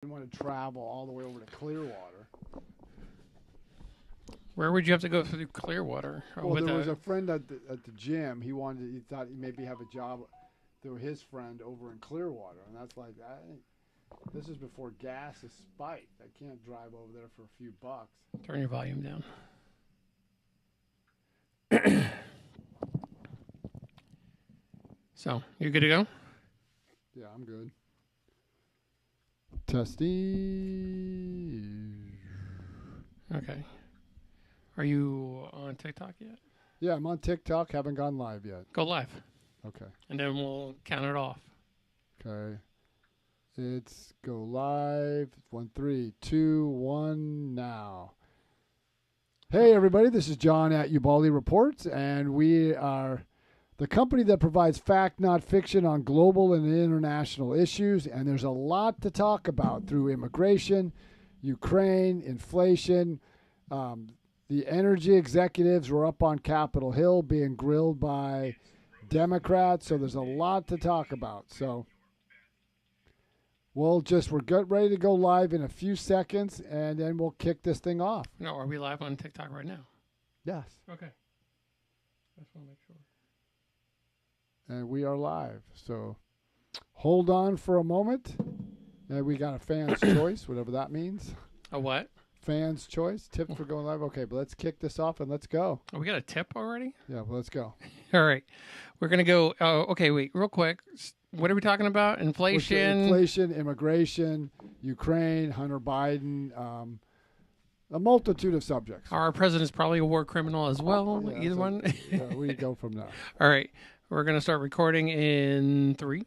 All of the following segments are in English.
didn't want to travel all the way over to Clearwater. Where would you have to go through Clearwater? Well, there was a friend at the gym. He thought he'd maybe have a job through his friend over in Clearwater, and that's like this is before gas is spiked. I can't drive over there for a few bucks. Turn your volume down. So, you good to go? Yeah, I'm good. Testing. Okay. Are you on TikTok yet? Yeah, I'm on TikTok. Haven't gone live yet. Go live. Okay. And then we'll count it off. Okay. It's go live. 1, 3, 2, 1, now. Hey, everybody. This is John at Ubaldi Reports, and we are the company that provides fact, not fiction, on global and international issues. And there's a lot to talk about through immigration, Ukraine, inflation. The energy executives were up on Capitol Hill being grilled by Democrats, so there's a lot to talk about. So we're ready to go live in a few seconds, and then we'll kick this thing off. No, are we live on TikTok right now? Yes. Okay. I just want to make sure. And we are live. So hold on for a moment. And we got a fan's choice, whatever that means. A what? Fan's choice. Tip for going live. Okay, but let's kick this off and let's go. Oh, we got a tip already? Yeah, well, let's go. All right. We're going to go. Oh, okay, wait, real quick. What are we talking about? Inflation? Inflation, immigration, Ukraine, Hunter Biden, a multitude of subjects. Our president's probably a war criminal as well. Yeah, Either one. Yeah, we go from there. All right. We're going to start recording in 3,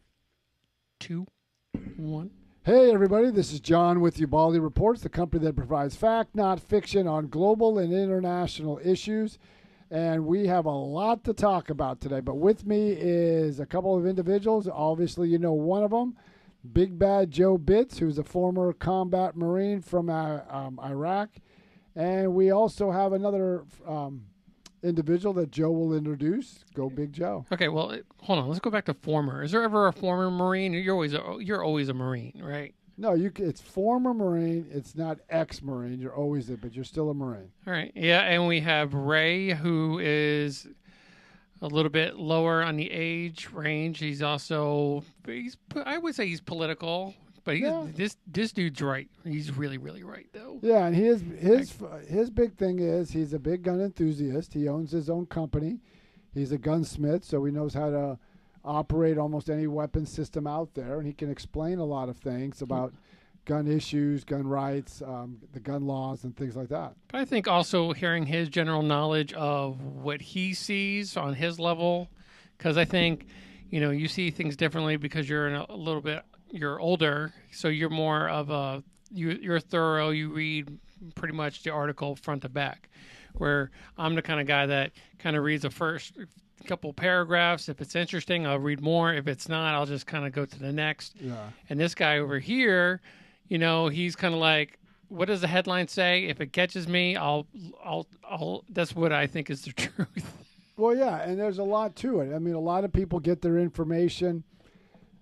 2, 1. Hey, everybody. This is John with Ubaldi Reports, the company that provides fact, not fiction, on global and international issues. And we have a lot to talk about today. But with me is a couple of individuals. Obviously, you know one of them, Big Bad Joe Bitts, who's a former combat Marine from Iraq. And we also have another individual that Joe will introduce. Go Big Joe. Okay, well, hold on. Let's go back to former. Is there ever a former Marine? You're always a Marine, right? No, it's former Marine. It's not ex-Marine. You're always it, but you're still a Marine. All right. Yeah, and we have Ray, who is a little bit lower on the age range. I would say he's political, but this dude's right. He's really, really right, though. Yeah, and his big thing is he's a big gun enthusiast. He owns his own company. He's a gunsmith, so he knows how to operate almost any weapon system out there, and he can explain a lot of things about gun issues, gun rights, the gun laws, and things like that. But I think also hearing his general knowledge of what he sees on his level, because I think, you see things differently because you're you're older, so you're more of you're thorough. You read pretty much the article front to back, where I'm the kind of guy that kind of reads the first couple paragraphs. If it's interesting, I'll read more. If it's not, I'll just kind of go to the next. Yeah. And this guy over here, he's kind of like, what does the headline say? If it catches me, I'll that's what I think is the truth. Well, yeah, and there's a lot to it. I mean, a lot of people get their information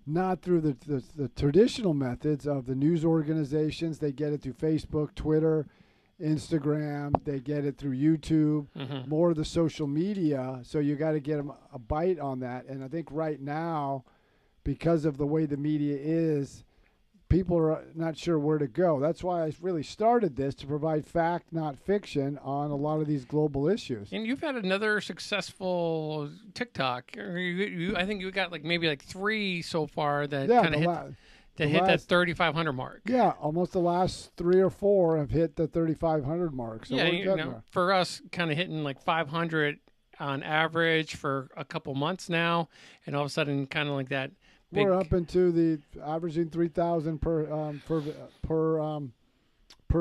not through the traditional methods of the news organizations. They get it through Facebook, Twitter, Instagram. They get it through YouTube, more of the social media. So you got to get them a bite on that. And I think right now, because of the way the media is, people are not sure where to go. That's why I really started this, to provide fact, not fiction, on a lot of these global issues. And you've had another successful TikTok. I think you got maybe 3 so far that kind of hit that 3,500 mark. Yeah, almost the last 3 or 4 have hit the 3,500 mark. So yeah, for us, kind of hitting 500 on average for a couple months now, and all of a sudden, kind of like that. We're up into the averaging 3,000 per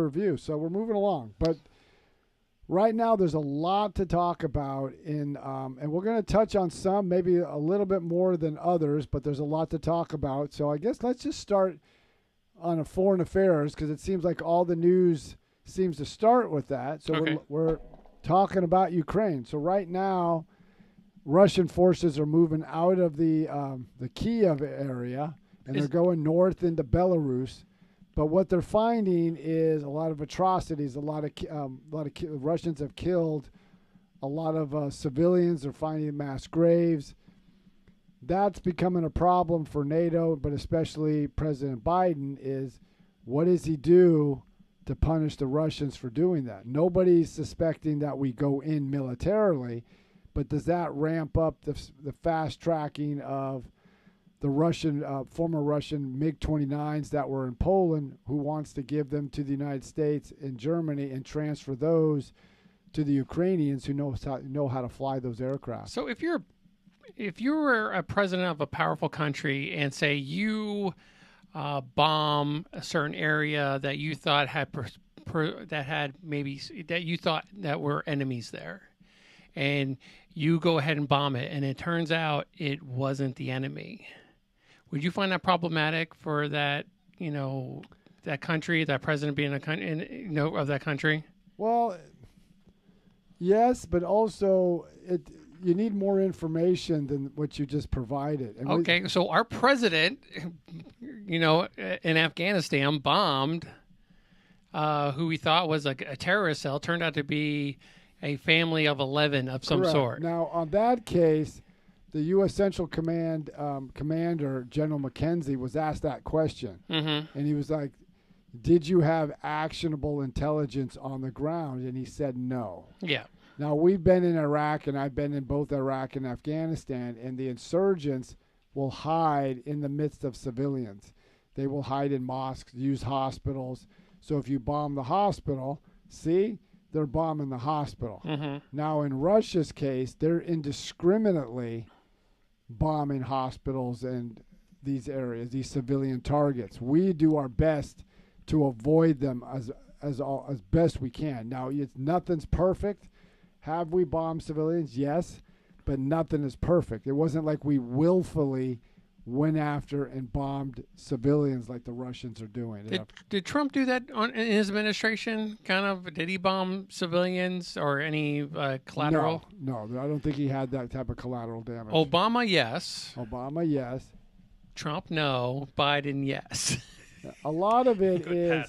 view, so we're moving along. But right now, there's a lot to talk about, and we're going to touch on some, maybe a little bit more than others, but there's a lot to talk about. So I guess let's just start on foreign affairs, because it seems like all the news seems to start with that. So okay. we're talking about Ukraine. So right now, Russian forces are moving out of the Kiev area, and they're going north into Belarus. But what they're finding is a lot of atrocities. Russians have killed a lot of civilians. They're finding mass graves. That's becoming a problem for NATO, but especially President Biden. Is what does he do to punish the Russians for doing that? Nobody's suspecting that we go in militarily, but does that ramp up the fast tracking of the Russian, former Russian MiG-29s that were in Poland, who wants to give them to the United States and Germany and transfer those to the Ukrainians who know how to fly those aircraft? So if you were a president of a powerful country and say you bomb a certain area that you thought that you thought that were enemies there, and you go ahead and bomb it, and it turns out it wasn't the enemy, would you find that problematic for that, that country, that president being of that country? Well, yes, but also you need more information than what you just provided. And okay, so our president, in Afghanistan bombed who we thought was a terrorist cell, turned out to be a family of 11 of some correct. sort. Now, on that case, the U.S. Central Command commander, General McKenzie, was asked that question. Mm-hmm. And he was like, did you have actionable intelligence on the ground? And he said no. Yeah. Now, we've been in Iraq, and I've been in both Iraq and Afghanistan, and the insurgents will hide in the midst of civilians. They will hide in mosques, use hospitals. So if you bomb the hospital, see, they're bombing the hospital. Mm-hmm. Now, in Russia's case, they're indiscriminately bombing hospitals and these areas, these civilian targets. We do our best to avoid them as best we can. Now, nothing's perfect. Have we bombed civilians? Yes, but nothing is perfect. It wasn't like we willfully went after and bombed civilians like the Russians are doing. Did Trump do that in his administration? Did he bomb civilians or any collateral? No, I don't think he had that type of collateral damage. Obama, yes. Obama, yes. Trump, no. Biden, yes. A lot of it when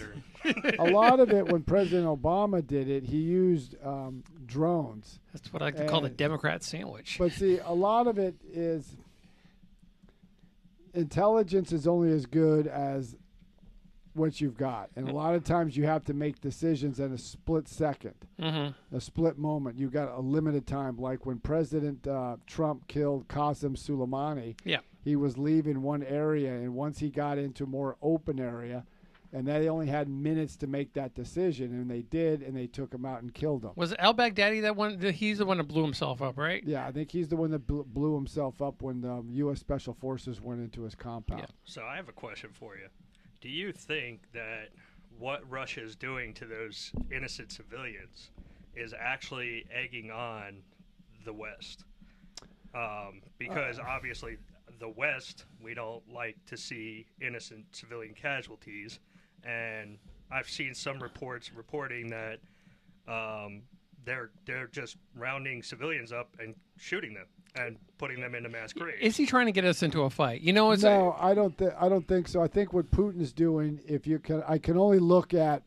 President Obama did it, he used drones. That's what I like to call the Democrat sandwich. But see, a lot of it is intelligence is only as good as what you've got. And a lot of times you have to make decisions in a split second, mm-hmm. a split moment. You've got a limited time. Like when President Trump killed Qasem Soleimani, yeah. He was leaving one area, and once he got into a more open area, and they only had minutes to make that decision, and they did, and they took him out and killed him. Was al-Baghdadi that one? He's the one that blew himself up, right? Yeah, I think he's the one that blew himself up when the U.S. Special Forces went into his compound. Yeah. So I have a question for you. Do you think that what Russia is doing to those innocent civilians is actually egging on the West? Because obviously the West, we don't like to see innocent civilian casualties. And I've seen some reports reporting that they're just rounding civilians up and shooting them and putting them into mass graves. Is he trying to get us into a fight? No, I don't think so. I think what Putin's doing, I can only look at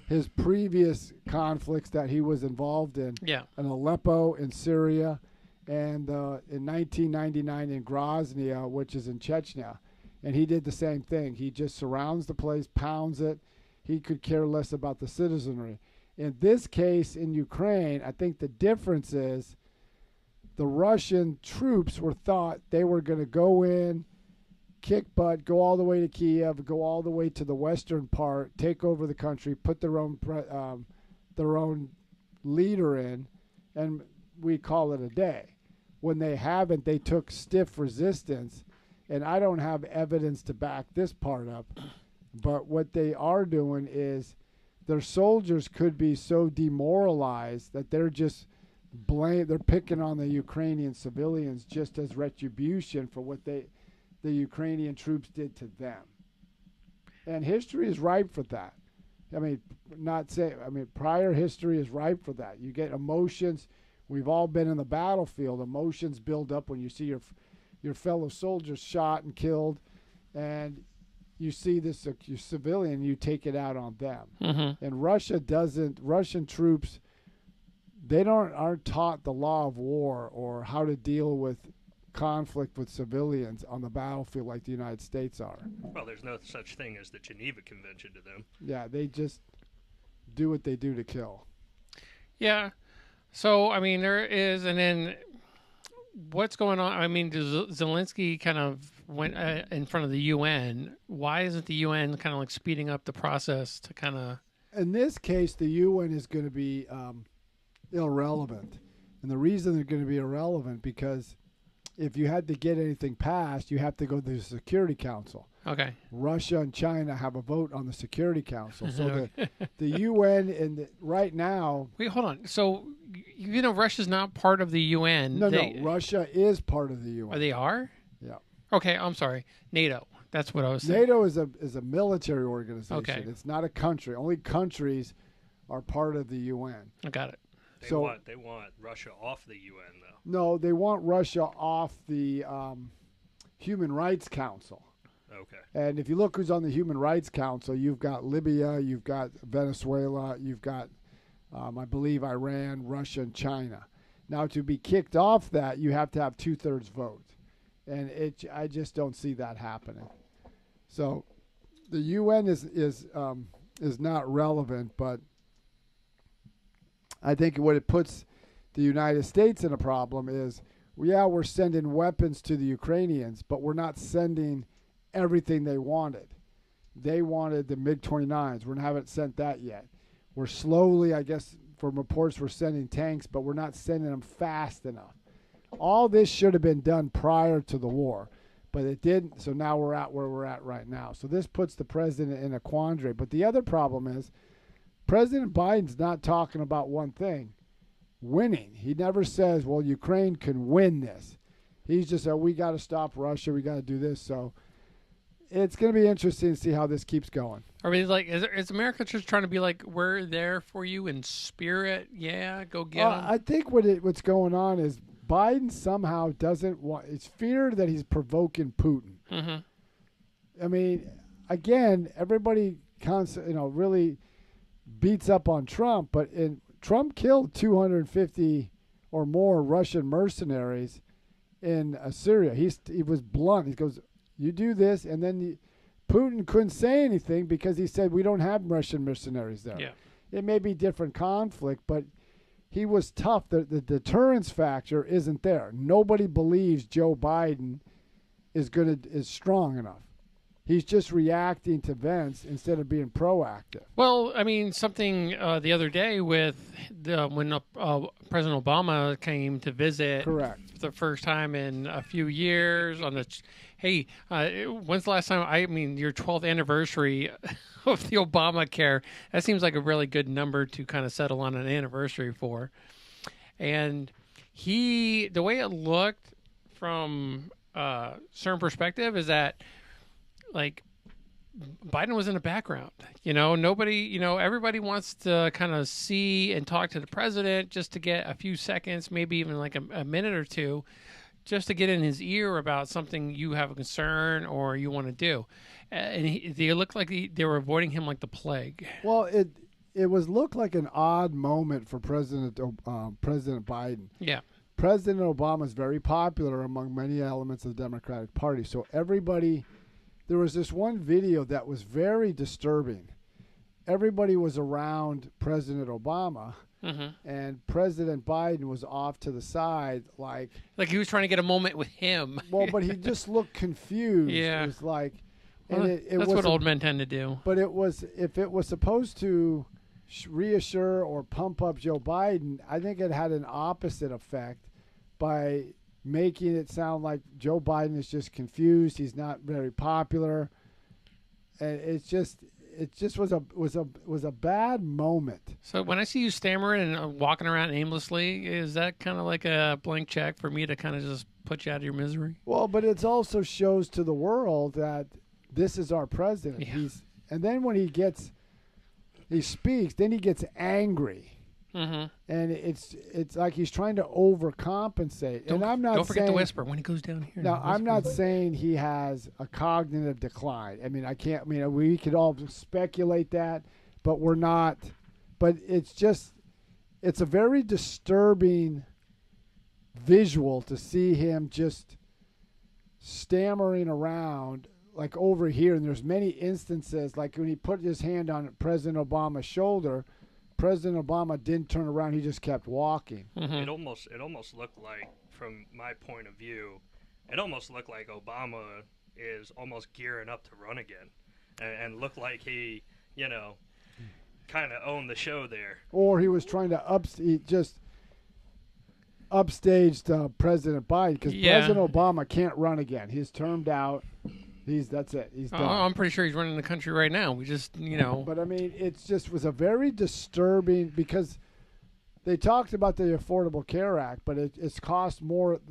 his previous conflicts that he was involved in. Yeah. In Aleppo, in Syria, and in 1999 in Grozny, which is in Chechnya. And he did the same thing. He just surrounds the place, pounds it. He could care less about the citizenry. In this case, in Ukraine, I think the difference is the Russian troops were thought they were going to go in, kick butt, go all the way to Kiev, go all the way to the western part, take over the country, put their own leader in, and we call it a day. When they haven't, they took stiff resistance. And I don't have evidence to back this part up, but what they are doing is their soldiers could be so demoralized that they're just they're picking on the Ukrainian civilians just as retribution for what the Ukrainian troops did to them. And history is ripe for that. Prior history is ripe for that. You get emotions. We've all been in the battlefield. Emotions build up when you see your fellow soldiers shot and killed, and you see this civilian, you take it out on them. Mm-hmm. And Russia doesn't. Russian troops, they aren't taught the law of war or how to deal with conflict with civilians on the battlefield like the United States are. Well, there's no such thing as the Geneva Convention to them. Yeah, they just do what they do to kill. Yeah. So, I mean, there is, and then what's going on? I mean, Zelensky kind of went in front of the UN. Why isn't the UN kind of like speeding up the process to kind of... In this case, the UN is going to be irrelevant. And the reason they're going to be irrelevant because if you had to get anything passed, you have to go to the Security Council. Okay. Russia and China have a vote on the Security Council. So the UN and right now... Wait, hold on. So, you know, Russia's not part of the UN. No, Russia is part of the UN. Oh, they are? Yeah. Okay, I'm sorry. NATO. That's what I was saying. NATO is a military organization. Okay. It's not a country. Only countries are part of the UN. I got it. They want Russia off the UN, though. No, they want Russia off the Human Rights Council. Okay. And if you look who's on the Human Rights Council, you've got Libya, you've got Venezuela, you've got, I believe, Iran, Russia, and China. Now, to be kicked off that, you have to have 2/3 vote. And I just don't see that happening. So the UN is not relevant, but I think what it puts the United States in a problem is, we're sending weapons to the Ukrainians, but we're not sending everything they wanted. They wanted the MiG-29s. We haven't sent that yet. We're slowly, I guess, from reports, we're sending tanks, but we're not sending them fast enough. All this should have been done prior to the war, but it didn't, so now we're at where we're at right now. So this puts the president in a quandary. But the other problem is President Biden's not talking about one thing, winning. He never says, well, Ukraine can win this. He's just, we got to stop Russia, we got to do this. So it's going to be interesting to see how this keeps going. Are we like, is America just trying to be like, we're there for you in spirit? Yeah, go get them. I think what's going on is Biden somehow doesn't want, it's fear that he's provoking Putin. Mm-hmm. I mean, again, everybody really beats up on Trump, but Trump killed 250 or more Russian mercenaries in Syria. He was blunt. He goes, you do this, and then Putin couldn't say anything because he said, we don't have Russian mercenaries there. Yeah. It may be different conflict, but he was tough. The deterrence factor isn't there. Nobody believes Joe Biden is strong enough. He's just reacting to events instead of being proactive. Well, I mean, something the other day with when President Obama came to visit, Correct, for the first time in a few years. Hey, when's the last time? I mean, your 12th anniversary of the Obamacare. That seems like a really good number to kind of settle on an anniversary for. And the way it looked from a certain perspective is that, like, Biden was in the background. Nobody, everybody wants to kind of see and talk to the president just to get a few seconds, maybe even like a minute or two, just to get in his ear about something you have a concern or you want to do. And they looked like they were avoiding him like the plague. Well, it looked like an odd moment for President Biden. Yeah. President Obama is very popular among many elements of the Democratic Party. So there was this one video that was very disturbing. Everybody was around President Obama, and President Biden was off to the side, like he was trying to get a moment with him. Well, but he just looked confused. Yeah. It was like, that's what old men tend to do. But if it was supposed to reassure or pump up Joe Biden, I think it had an opposite effect by making it sound like Joe Biden is just confused. He's not very popular, and it just was a bad moment. So when I see you stammering and walking around aimlessly, is that kind of like a blank check for me to kind of just put you out of your misery? Well, but it also shows to the world that this is our president. Yeah. And then when he speaks, then he gets angry. Mm-hmm. and it's like he's trying to overcompensate. And I'm not don't forget saying, to whisper when he goes down here. now, I'm not Whisper. saying he has a cognitive decline. I mean, I can't. I mean, we could all speculate that, but we're not. But it's a very disturbing visual to see him just stammering around like over here. And there's many instances, like when he put his hand on President Obama's shoulder, President Obama didn't turn around. He just kept walking. Mm-hmm. It almost looked like, from my point of view, it almost looked like Obama is almost gearing up to run again, and looked like he, kind of owned the show there. Or he was trying to upstaged President Biden, because Yeah. President Obama can't run again. He's termed out. That's it. He's done. I'm pretty sure he's running the country right now. We just, But I mean, it just was a very disturbing, because they talked about the Affordable Care Act, but it's cost more.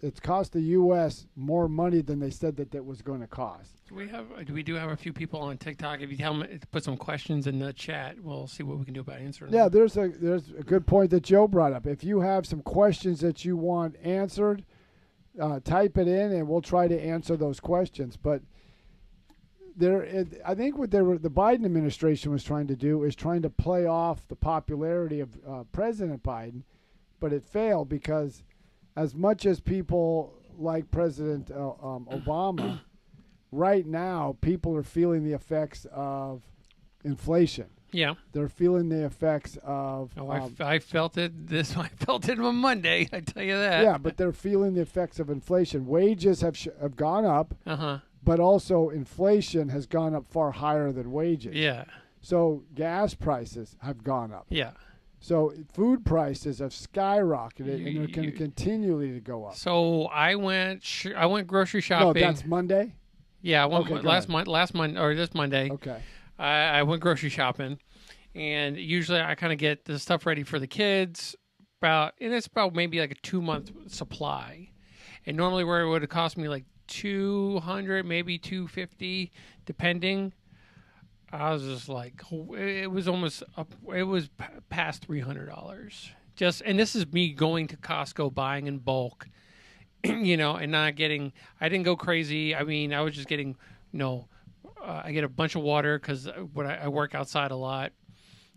It's cost the U.S. more money than they said that was going to cost. we do have a few people on TikTok. If you tell them to put some questions in the chat, we'll see what we can do about answering Yeah, them. there's a good point that Joe brought up. If you have some questions that you want answered, type it in, and we'll try to answer those questions. But I think what the Biden administration was trying to do is trying to play off the popularity of President Biden, but it failed, because as much as people like President Obama, right now people are feeling the effects of inflation. Yeah. They're feeling the effects of. I felt it. I felt it on Monday. I tell you that. Yeah, but they're feeling the effects of inflation. Wages have gone up, but also inflation has gone up far higher than wages. Yeah. So gas prices have gone up. Yeah. So food prices have skyrocketed, and they're going to continually to go up. So I went grocery shopping. No, that's Monday? Yeah, I went Okay, last Monday or this Monday. Okay. I went grocery shopping, and usually I kind of get the stuff ready for the kids. It's about maybe like a 2-month supply, and normally where it would have cost me like $200, maybe $250, depending. I was just like, it was almost up. It was past $300. And this is me going to Costco, buying in bulk, and not getting. I didn't go crazy. I mean, I was just getting, I get a bunch of water because I work outside a lot,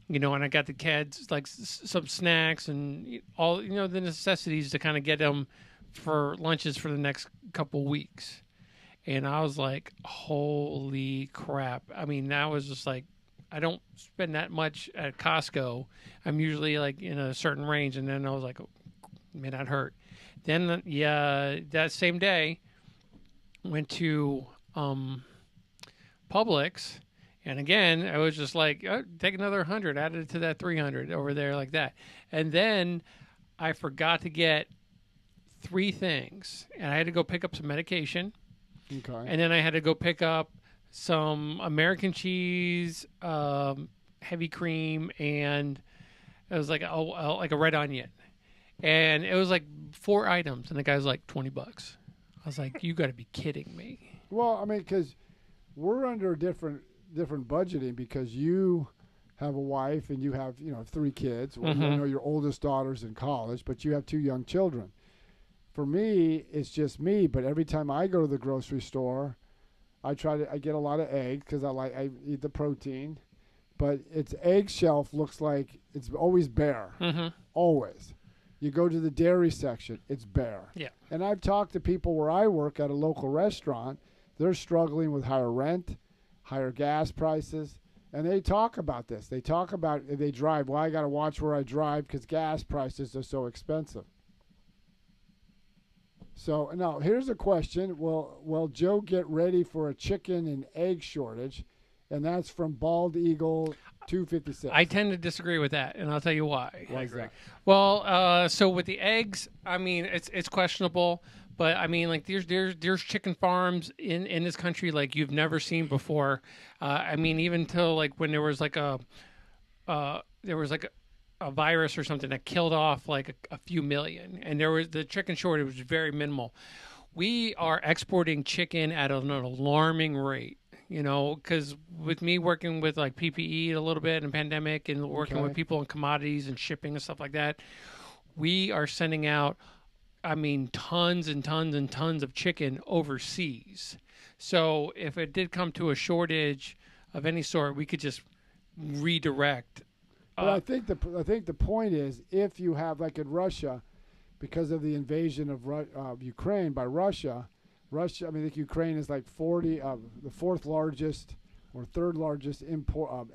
and I got the kids like some snacks and all, the necessities to kind of get them for lunches for the next couple weeks. And I was like, holy crap. I mean, that was just like, I don't spend that much at Costco. I'm usually like in a certain range. And then I was like, oh, man, that hurt. Then, that same day, went to Publix. And again, I was just like, oh, take another 100, add it to that 300 over there like that. And then I forgot to get 3 things. And I had to go pick up some medication. Okay. And then I had to go pick up some American cheese, heavy cream, and it was like like a red onion. And it was like 4 items, and the guy was like $20. I was like, you got to be kidding me. Well, I mean, because we're under different budgeting, because you have a wife and you have 3 kids. Well, I know your oldest daughter's in college, but you have 2 young children. For me, it's just me. But every time I go to the grocery store, I get a lot of eggs because I eat the protein. But its egg shelf looks like it's always bare. Always. You go to the dairy section, it's bare. Yeah. And I've talked to people where I work at a local restaurant. They're struggling with higher rent, higher gas prices. And they talk about this. They talk about if they drive. Well, I got to watch where I drive because gas prices are so expensive. So now here's a question: Will Joe get ready for a chicken and egg shortage? And that's from Bald Eagle 256. I tend to disagree with that, and I'll tell you why. Why is that? Well, so with the eggs, I mean, it's questionable, but I mean, like there's chicken farms in this country like you've never seen before. I mean, even till like when there was like a virus or something that killed off like a few million, and the chicken shortage was very minimal. We are exporting chicken at an alarming rate. You know, because with me working with like PPE a little bit and pandemic and working with Okay. people in commodities and shipping and stuff like that, we are sending out, I mean, tons and tons and tons of chicken overseas. So if it did come to a shortage of any sort, we could just redirect. But I think the point is, if you have, like in Russia, because of the invasion of Ukraine by Russia, I think Ukraine is like the fourth largest or third largest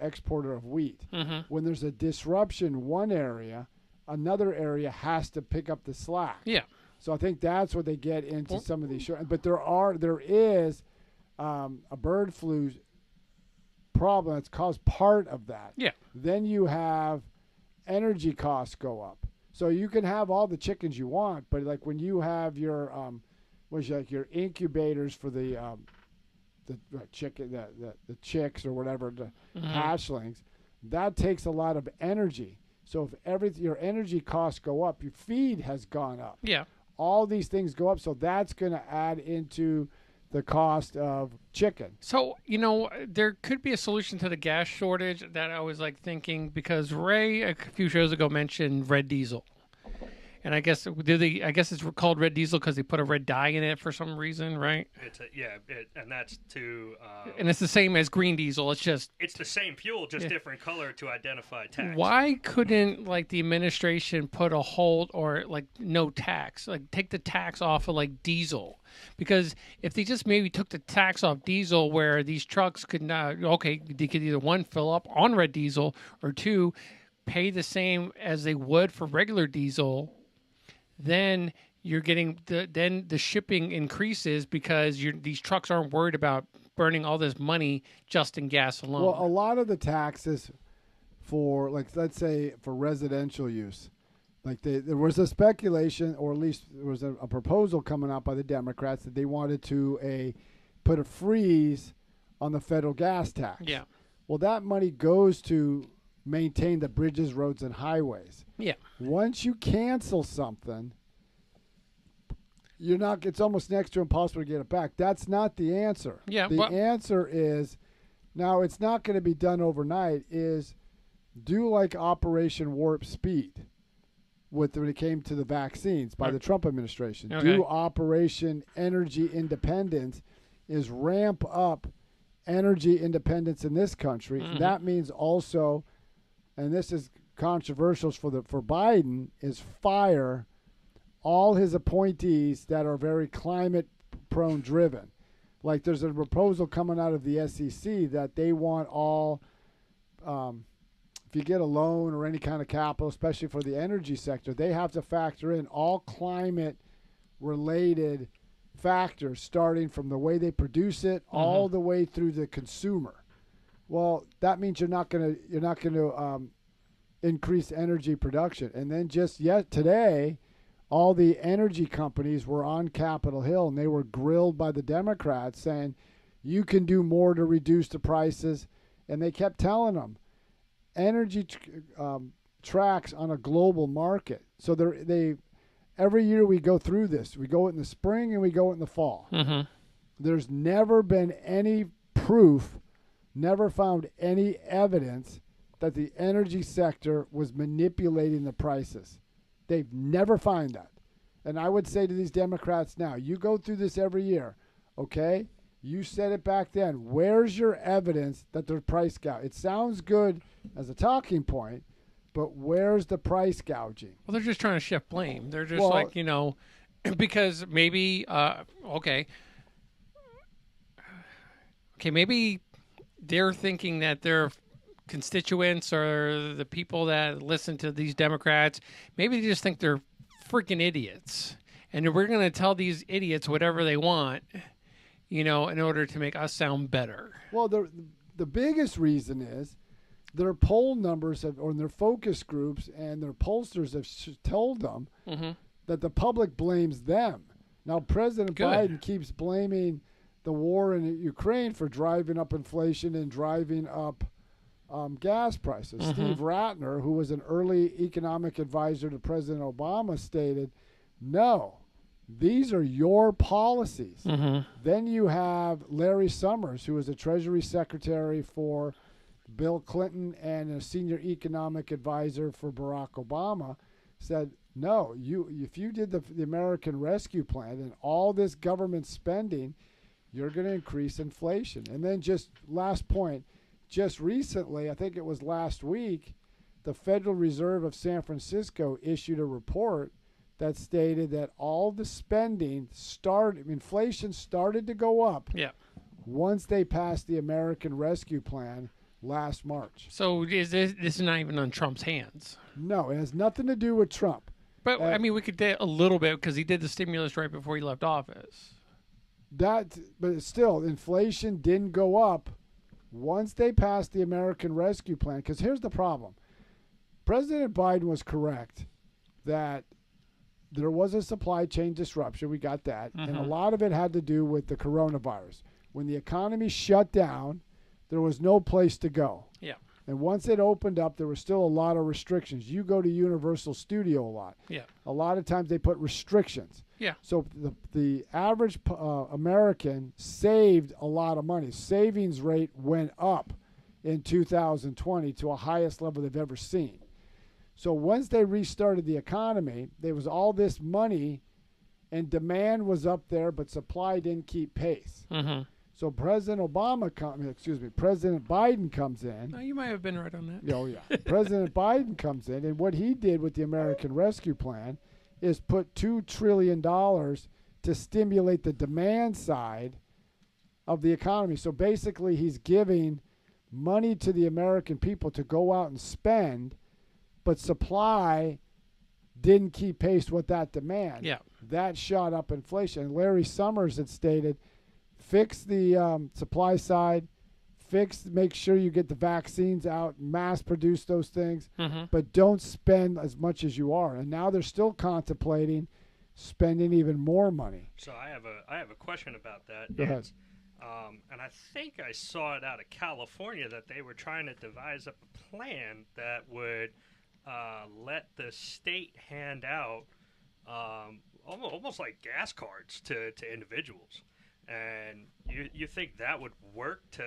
exporter of wheat. Mm-hmm. When there's a disruption in one area, another area has to pick up the slack. Yeah. So I think that's where they get into some of these. But there is a bird flu problem that's caused part of that. Yeah. Then you have energy costs go up. So you can have all the chickens you want, but like when you have your your incubators for the chicken, the chicks or whatever, the hatchlings, that takes a lot of energy. So if your energy costs go up, your feed has gone up. Yeah. All these things go up, so that's going to add into the cost of chicken. So, you know, there could be a solution to the gas shortage that I was like thinking, because Ray a few shows ago mentioned red diesel. And I guess it's called red diesel because they put a red dye in it for some reason, right? And that's to. And it's the same as green diesel. It's just it's the same fuel, just different color to identify tax. why couldn't like the administration put a hold or like no tax, like take the tax off of like diesel? Because if they just maybe took the tax off diesel, where these trucks could not, okay, they could either one fill up on red diesel or two pay the same as they would for regular diesel. Then you're getting the shipping increases because these trucks aren't worried about burning all this money just in gas alone. Well, a lot of the taxes for, like, let's say for residential use, like there was a speculation, or at least there was a proposal coming out by the Democrats that they wanted to put a freeze on the federal gas tax. Yeah. Well, that money goes to maintain the bridges, roads, and highways. Yeah. Once you cancel something, it's almost next to impossible to get it back. That's not the answer. Yeah. The answer is, now it's not going to be done overnight, is do like Operation Warp Speed when it came to the vaccines by the Trump administration. Okay. Do Operation Energy Independence, is ramp up energy independence in this country. Mm-hmm. That means also, and this is controversial for Biden, is fire all his appointees that are very climate prone driven. Like there's a proposal coming out of the SEC that they want all, if you get a loan or any kind of capital, especially for the energy sector, they have to factor in all climate related factors, starting from the way they produce it all the way through the consumer. Well, that means you're not going to increase energy production. And then just today, all the energy companies were on Capitol Hill and they were grilled by the Democrats saying, you can do more to reduce the prices. And they kept telling them, energy tracks on a global market. So every year we go through this. We go in the spring and we go in the fall. Mm-hmm. There's never been any proof, never found any evidence that the energy sector was manipulating the prices. They've never found that. And I would say to these Democrats now, you go through this every year, okay? You said it back then. Where's your evidence that there's price gouging? It sounds good as a talking point, but where's the price gouging? Well, they're just trying to shift blame. They're just because maybe, maybe they're thinking that their constituents or the people that listen to these Democrats, maybe they just think they're freaking idiots. And we're going to tell these idiots whatever they want, in order to make us sound better. Well, the biggest reason is their poll numbers or their focus groups and their pollsters have told them that the public blames them. Now, President Biden keeps blaming the war in Ukraine for driving up inflation and driving up gas prices. Steve Ratner, who was an early economic advisor to President Obama, stated, no, These are your policies. Mm-hmm. Then you have Larry Summers, who was a Treasury Secretary for Bill Clinton and a senior economic advisor for Barack Obama, said, no, if you did the American Rescue Plan and all this government spending, you're going to increase inflation. And then just last point, just recently, I think it was last week, the Federal Reserve of San Francisco issued a report that stated that all the spending inflation started to go up once they passed the American Rescue Plan last March. So this is not even on Trump's hands? No, it has nothing to do with Trump. But, I mean, we could do a little bit because he did the stimulus right before he left office. But still, inflation didn't go up once they passed the American Rescue Plan. Because here's the problem. President Biden was correct that there was a supply chain disruption. We got that. Mm-hmm. And a lot of it had to do with the coronavirus. When the economy shut down, there was no place to go. Yeah. And once it opened up, there was still a lot of restrictions. You go to Universal Studio a lot. Yeah. A lot of times they put restrictions. Yeah. So the average American saved a lot of money. Savings rate went up in 2020 to a highest level they've ever seen. So once they restarted the economy, there was all this money and demand was up there, but supply didn't keep pace. Mm-hmm. So President Biden comes in. Oh, you might have been right on that. Oh, yeah. President Biden comes in, and what he did with the American Rescue Plan is put $2 trillion to stimulate the demand side of the economy. So basically he's giving money to the American people to go out and spend, but supply didn't keep pace with that demand. Yeah. That shot up inflation. And Larry Summers had stated, fix the supply side, make sure you get the vaccines out, mass produce those things, but don't spend as much as you are. And now they're still contemplating spending even more money. So I have a question about that. Go ahead. And I think I saw it out of California that they were trying to devise up a plan that would let the state hand out almost like gas cards to individuals. And you think that would work to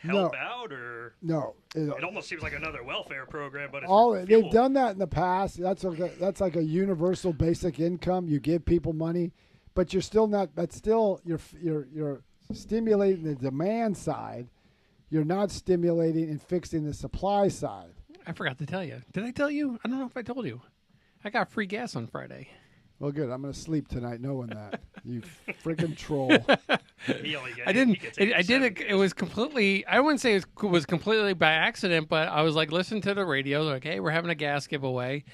help out, or no? It almost seems like another welfare program, but it's they've done that in the past. That's like a universal basic income. You give people money, but you're still not. That's still you're stimulating the demand side. You're not stimulating and fixing the supply side. I forgot to tell you. Did I tell you? I don't know if I told you. I got free gas on Friday. Well, good. I'm going to sleep tonight knowing that. You freaking troll. I didn't. I did it. It was completely. I wouldn't say it was completely by accident, but I was like listening to the radio. Like, hey, we're having a gas giveaway.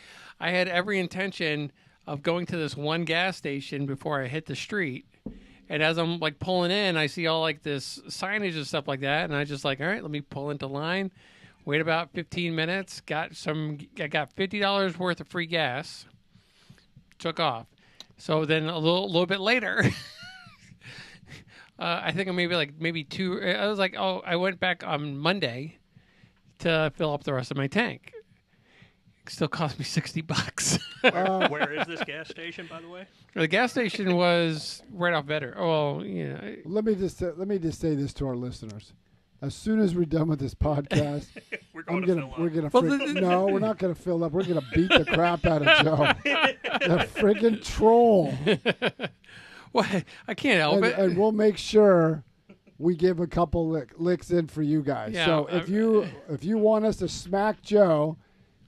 I had every intention of going to this one gas station before I hit the street. And as I'm like pulling in, I see all like this signage and stuff like that, and I just like, all right, let me pull into line. Wait about 15 minutes. I got $50 worth of free gas. Took off. So then a little bit later, I think maybe two. I was like, oh, I went back on Monday to fill up the rest of my tank. It still cost me $60. Where is this gas station, by the way? The gas station was right off Better. Oh, yeah. Let me just say this to our listeners. As soon as we're done with this podcast, we're not gonna fill up. We're gonna beat the crap out of Joe. The friggin' troll. Well, I can't help it. And we'll make sure we give a couple licks in for you guys. Yeah, so if you want us to smack Joe,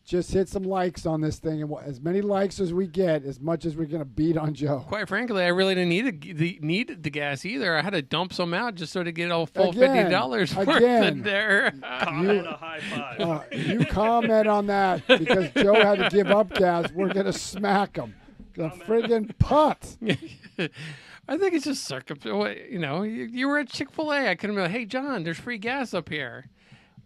just hit some likes on this thing, and as many likes as we get, as much as we're going to beat on Joe. Quite frankly, I really didn't need the gas either. I had to dump some out just so to get a full $50 worth in there. Comment a high five. You comment on that because Joe had to give up gas. We're going to smack him. The friggin' putt. I think it's just you were at Chick-fil-A. I couldn't be like, hey, John, there's free gas up here.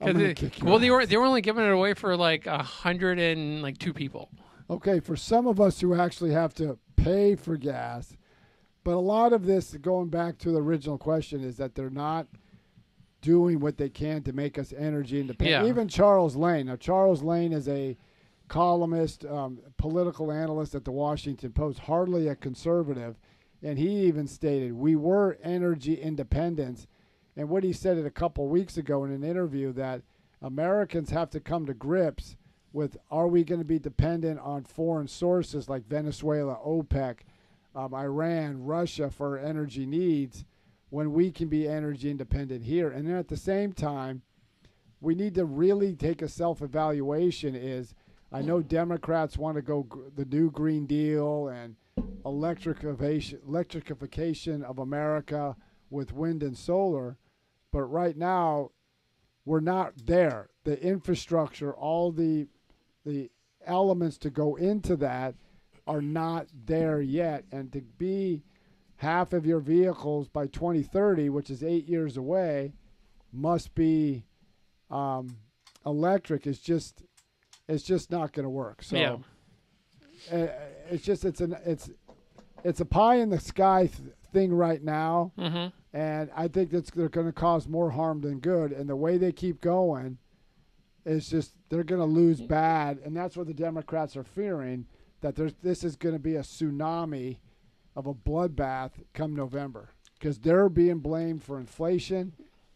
They were only giving it away for like 102 people. Okay, for some of us who actually have to pay for gas, but a lot of this, going back to the original question, is that they're not doing what they can to make us energy independent. Yeah. Even Charles Lane. Now, Charles Lane is a columnist, political analyst at the Washington Post, hardly a conservative, and he even stated we were energy independents. And what he said it a couple weeks ago in an interview that Americans have to come to grips with, are we going to be dependent on foreign sources like Venezuela, OPEC, Iran, Russia for energy needs when we can be energy independent here? And then at the same time, we need to really take a self-evaluation. I know Democrats want to go the new Green Deal and electrification of America with wind and solar, but right now we're not there. The infrastructure, all the elements to go into that are not there yet. And to be half of your vehicles by 2030, which is 8 years away, must be electric, it's just not going to work. So Yeah. it's a pie in the sky thing right now, Mm-hmm. and I think they're going to cause more harm than good. And the way they keep going, it's just they're going to lose bad, and that's what the Democrats are fearing, that this is going to be a tsunami of a bloodbath come November, because they're being blamed for inflation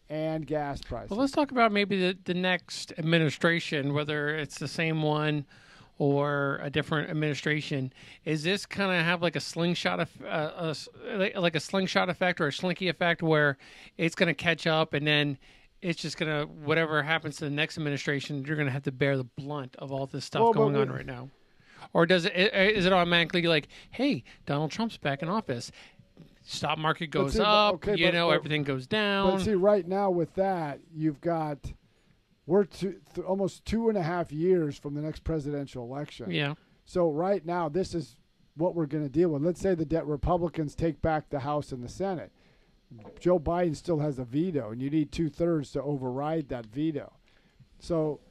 and gas prices. Well, let's talk about maybe the next administration, whether it's the same one or a different administration. Is this kind of have like a slingshot, like a slingshot effect or a slinky effect, where it's going to catch up and then it's just going to, whatever happens to the next administration, you're going to have to bear the blunt of all this stuff going on right now? Or is it automatically like, hey, Donald Trump's back in office, stock market goes up, but everything goes down. But see, right now with that, you've got, we're almost 2.5 years from the next presidential election. Yeah. So right now, this is what we're going to deal with. Let's say the Republicans take back the House and the Senate. Joe Biden still has a veto, and you need 2/3 to override that veto. So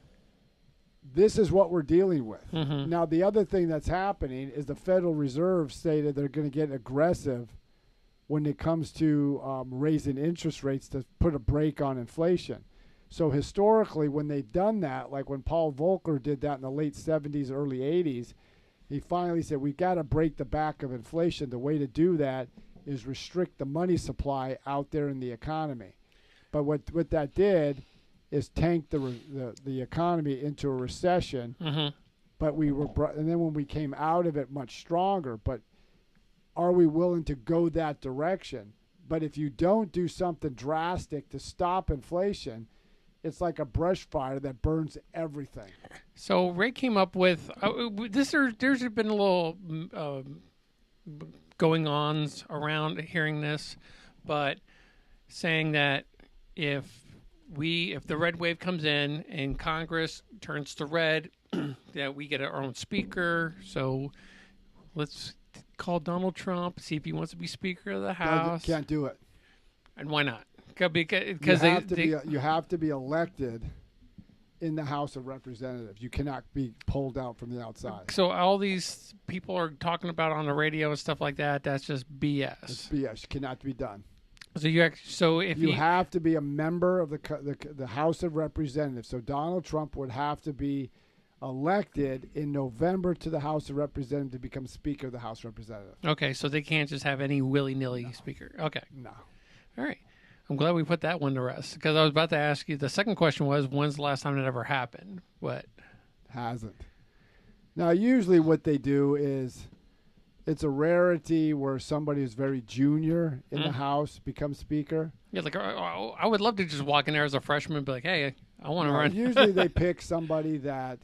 this is what we're dealing with. Mm-hmm. Now, the other thing that's happening is the Federal Reserve stated they're going to get aggressive when it comes to raising interest rates to put a brake on inflation. So historically, when they've done that, like when Paul Volcker did that in the late 70s, early 80s, he finally said, we've got to break the back of inflation. The way to do that is restrict the money supply out there in the economy. But what that did is tank the economy into a recession. Mm-hmm. But and then when we came out of it much stronger. But are we willing to go that direction? But if you don't do something drastic to stop inflation, it's like a brush fire that burns everything. So Ray came up with this. There's been a little going-ons around hearing this, but saying that if the red wave comes in and Congress turns to red, that we get our own speaker. So let's call Donald Trump, see if he wants to be Speaker of the House. No, can't do it. And why not? Because you have to be elected in the House of Representatives. You cannot be pulled out from the outside. So all these people are talking about on the radio and stuff like that. That's just BS. It's BS. It cannot be done. So if you have to be a member of the House of Representatives. So Donald Trump would have to be elected in November to the House of Representatives to become Speaker of the House of Representatives. Okay, so they can't just have any willy-nilly speaker. Okay. No. All right. I'm glad we put that one to rest, because I was about to ask you, the second question was, when's the last time that ever happened? What? Hasn't. Now, usually what they do is it's a rarity where somebody who's very junior in the House becomes Speaker. Yeah, like I would love to just walk in there as a freshman and be like, hey, I want to run. Usually they pick somebody that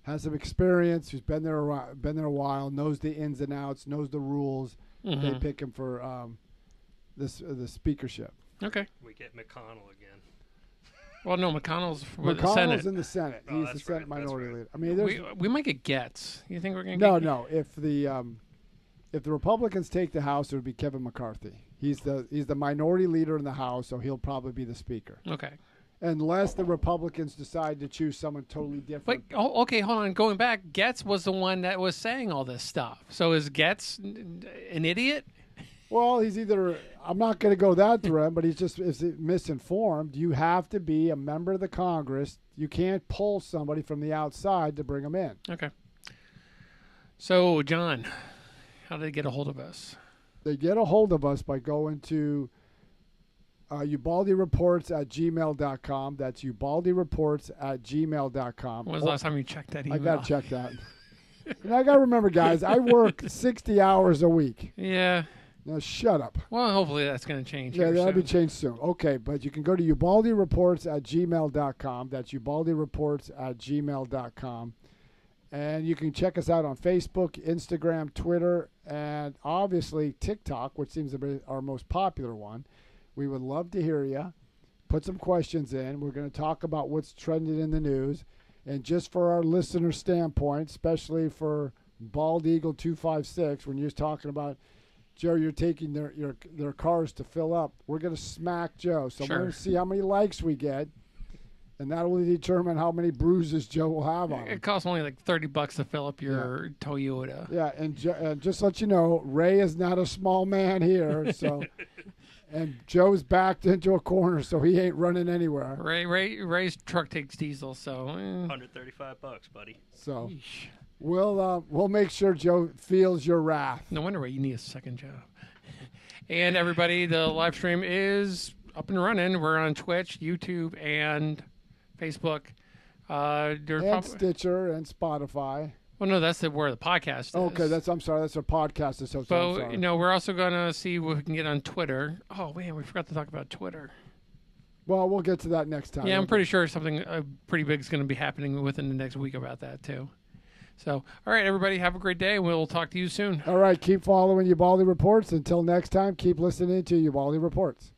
has some experience, who's been there a while, knows the ins and outs, knows the rules. Mm-hmm. They pick him for the speakership. Okay. We get McConnell again. Well, no, McConnell's for the Senate. McConnell's in the Senate. Oh, He's the Senate right, minority right. leader. I mean, we might get Getz. You think we're going to get No. If the Republicans take the House, it would be Kevin McCarthy. He's the minority leader in the House, so he'll probably be the Speaker. Okay. Unless the Republicans decide to choose someone totally different. But, okay, hold on. Going back, Getz was the one that was saying all this stuff. So is Getz an idiot? Well, he's either, I'm not going to go that direction, but is misinformed. You have to be a member of the Congress. You can't pull somebody from the outside to bring them in. Okay. So, John, how do they get a hold of us? They get a hold of us by going to ubaldireports@gmail.com. That's ubaldireports@gmail.com. When was the last time you checked that email? I got to check that. And I got to remember, guys, I work 60 hours a week. Yeah. Now, shut up. Well, hopefully that's going to change. Yeah, here that'll be soon. changed soon. Okay, but you can go to ubaldireports@gmail.com. That's ubaldireports@gmail.com. And you can check us out on Facebook, Instagram, Twitter, and obviously TikTok, which seems to be our most popular one. We would love to hear you. Put some questions in. We're going to talk about what's trending in the news. And just for our listener standpoint, especially for Bald Eagle 256, when you're talking about, Joe, you're taking their cars to fill up, we're going to smack Joe. So we're going to see how many likes we get. And that will determine how many bruises Joe will have on him. It costs only like $30 to fill up your Toyota. Yeah, and just to let you know, Ray is not a small man here, so and Joe's backed into a corner, so he ain't running anywhere. Ray's truck takes diesel, so $135, buddy. So Yeesh. we'll make sure Joe feels your wrath. No wonder why you need a second job. And everybody, the live stream is up and running. We're on Twitch, YouTube, and Facebook. And Stitcher and Spotify. Well, no, that's where the podcast is. Okay, I'm sorry, that's our podcast association. But we're also gonna see what we can get on Twitter. Oh man, we forgot to talk about Twitter. Well, we'll get to that next time. Yeah, I'm pretty sure something pretty big is going to be happening within the next week about that too. So, all right, everybody, have a great day. We'll talk to you soon. All right, keep following Ubaldi Reports. Until next time, keep listening to Ubaldi Reports.